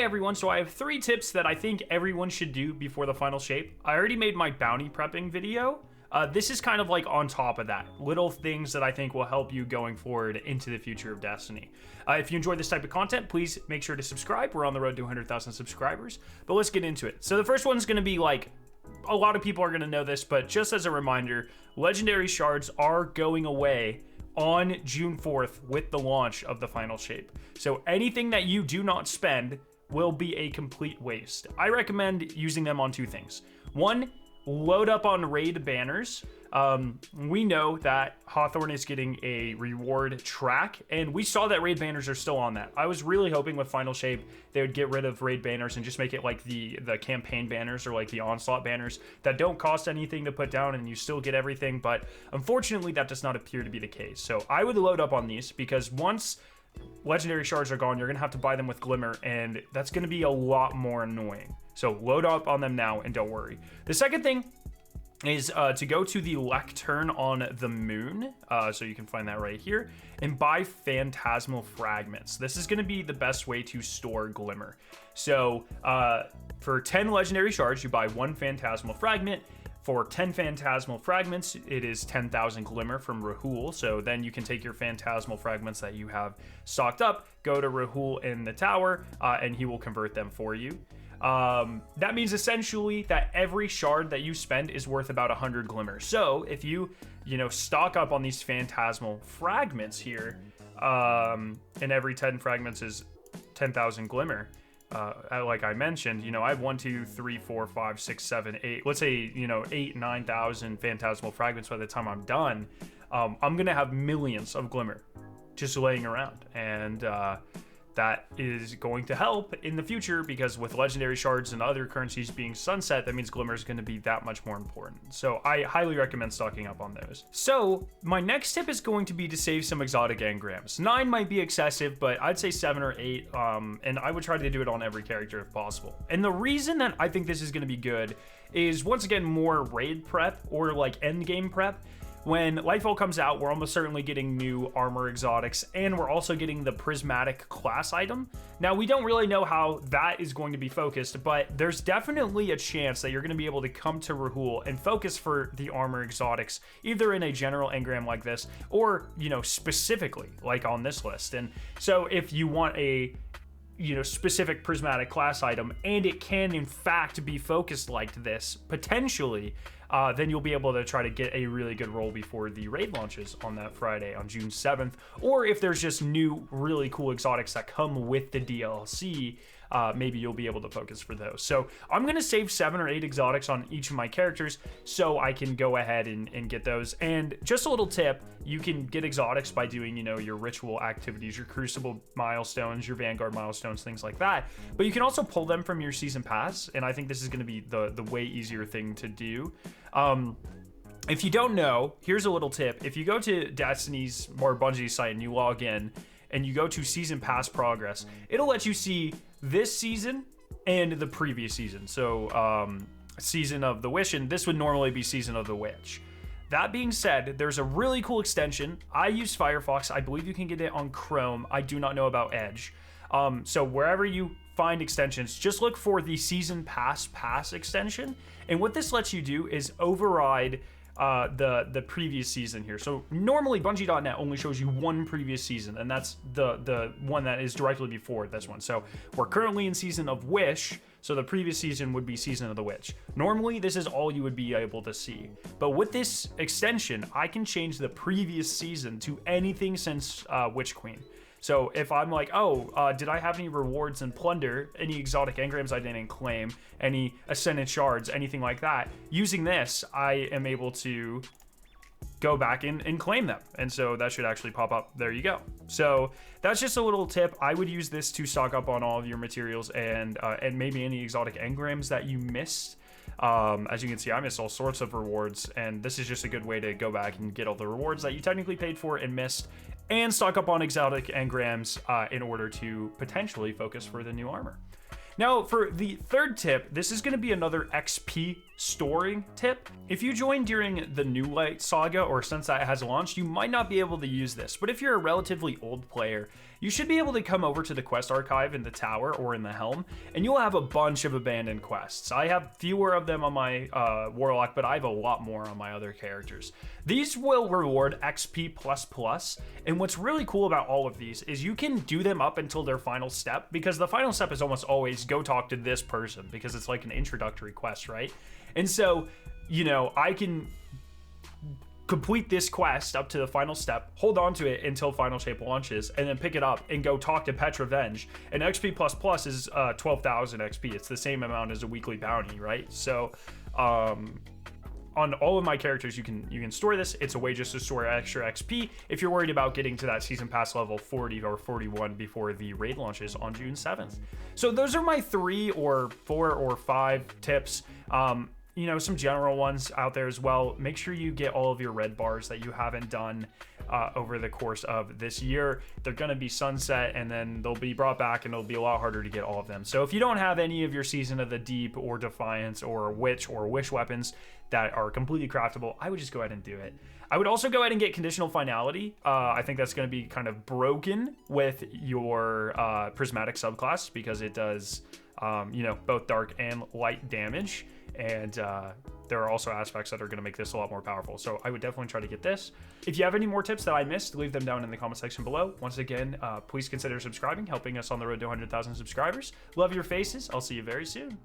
Hey everyone, so I have 3 tips that I think everyone should do before the final shape. I already made my bounty prepping video. This is kind of like on top of that. Little things that I think will help you going forward into the future of Destiny. If you enjoy this type of content, please make sure to subscribe. We're on the road to 100,000 subscribers, but let's get into it. So the first one's gonna be like, a lot of people are gonna know this, but just as a reminder, legendary shards are going away on June 4th with the launch of the final shape. So anything that you do not spend will be a complete waste. I recommend using them on 2 things. 1, load up on raid banners. We know that Hawthorne is getting a reward track, and we saw that raid banners are still on that. I was really hoping with Final Shape they would get rid of raid banners and just make it like the campaign banners or like the onslaught banners that don't cost anything to put down and you still get everything, but unfortunately that does not appear to be the case. So I would load up on these because once legendary shards are gone, you're gonna have to buy them with Glimmer, and that's gonna be a lot more annoying. So load up on them now and don't worry. The second thing is to go to the lectern on the moon, so you can find that right here, and buy phantasmal fragments. This is going to be the best way to store Glimmer. So for 10 legendary shards, you buy 1 phantasmal fragment. For 10 phantasmal fragments, it is 10,000 Glimmer from Rahul. So then you can take your phantasmal fragments that you have stocked up, go to Rahul in the tower, and he will convert them for you. That means essentially that every shard that you spend is worth about 100 Glimmer. So if you stock up on these phantasmal fragments here, and every 10 fragments is 10,000 Glimmer, like I mentioned, I have 1, 2, 3, 4, 5, 6, 7, 8, let's say, 8, 9,000 phantasmal fragments by the time I'm done. I'm going to have millions of Glimmer just laying around, and, that is going to help in the future because with legendary shards and other currencies being sunset, that means Glimmer is going to be that much more important. So I highly recommend stocking up on those. So my next tip is going to be to save some exotic engrams. 9 might be excessive, but I'd say 7 or 8, and I would try to do it on every character if possible. And the reason that I think this is going to be good is, once again, more raid prep or like end game prep. When Lightfall comes out, we're almost certainly getting new armor exotics, and we're also getting the prismatic class item. Now, we don't really know how that is going to be focused, but there's definitely a chance that you're going to be able to come to Rahul and focus for the armor exotics, either in a general engram like this, or, specifically, like on this list. And so if you want a specific prismatic class item, and it can in fact be focused like this, potentially, then you'll be able to try to get a really good roll before the raid launches on that Friday on June 7th. Or if there's just new really cool exotics that come with the DLC, maybe you'll be able to focus for those. So I'm going to save 7 or 8 exotics on each of my characters so I can go ahead and get those. And just a little tip, you can get exotics by doing, your ritual activities, your crucible milestones, your vanguard milestones, things like that. But you can also pull them from your season pass, and I think this is going to be the way easier thing to do. If you don't know, here's a little tip. If you go to Destiny's or Bungie's site and you log in and you go to season pass progress, it'll let you see this season and the previous season. So season of the Wish, and this would normally be season of the Witch. That being said, there's a really cool extension. I use Firefox. I believe you can get it on Chrome. I do not know about Edge. So wherever you find extensions, just look for the season pass extension. And what this lets you do is override the previous season here. So normally Bungie.net only shows you 1 previous season, and that's the one that is directly before this one. So we're currently in season of Wish, so the previous season would be season of the Witch. Normally this is all you would be able to see, but with this extension I can change the previous season to anything since Witch Queen. So if I'm like, did I have any rewards and plunder, any exotic engrams I didn't claim, any ascendant shards, anything like that, using this, I am able to go back and claim them. And so that should actually pop up. There you go. So that's just a little tip. I would use this to stock up on all of your materials and maybe any exotic engrams that you missed. As you can see, I missed all sorts of rewards, and this is just a good way to go back and get all the rewards that you technically paid for and missed, and stock up on exotic engrams in order to potentially focus for the new armor. Now, for the third tip, this is going to be another XP storing tip. If you join during the New Light saga or since that has launched, you might not be able to use this, but if you're a relatively old player, you should be able to come over to the quest archive in the tower or in the helm, and you'll have a bunch of abandoned quests. I have fewer of them on my warlock, but I have a lot more on my other characters. These will reward XP++, and what's really cool about all of these is you can do them up until their final step, because the final step is almost always go talk to this person, because it's like an introductory quest, right? And so, you know, I can complete this quest up to the final step, hold on to it until Final Shape launches, and then pick it up and go talk to Petravenge. And XP++ is 12,000 XP. It's the same amount as a weekly bounty, right? So on all of my characters, you can store this. It's a way just to store extra XP if you're worried about getting to that season pass level 40 or 41 before the raid launches on June 7th. So those are my 3 or 4 or 5 tips. You know, some general ones out there as well. Make sure you get all of your red bars that you haven't done over the course of this year. They're going to be sunset, and then they'll be brought back, and it'll be a lot harder to get all of them. So if you don't have any of your Season of the Deep or Defiance or Witch or Wish weapons that are completely craftable, I would just go ahead and do it. I would also go ahead and get Conditional Finality. I think that's going to be kind of broken with your Prismatic subclass, because it does, you know, both dark and light damage. And there are also aspects that are going to make this a lot more powerful. So I would definitely try to get this. If you have any more tips that I missed, leave them down in the comment section below. Once again, please consider subscribing, helping us on the road to 100,000 subscribers. Love your faces. I'll see you very soon.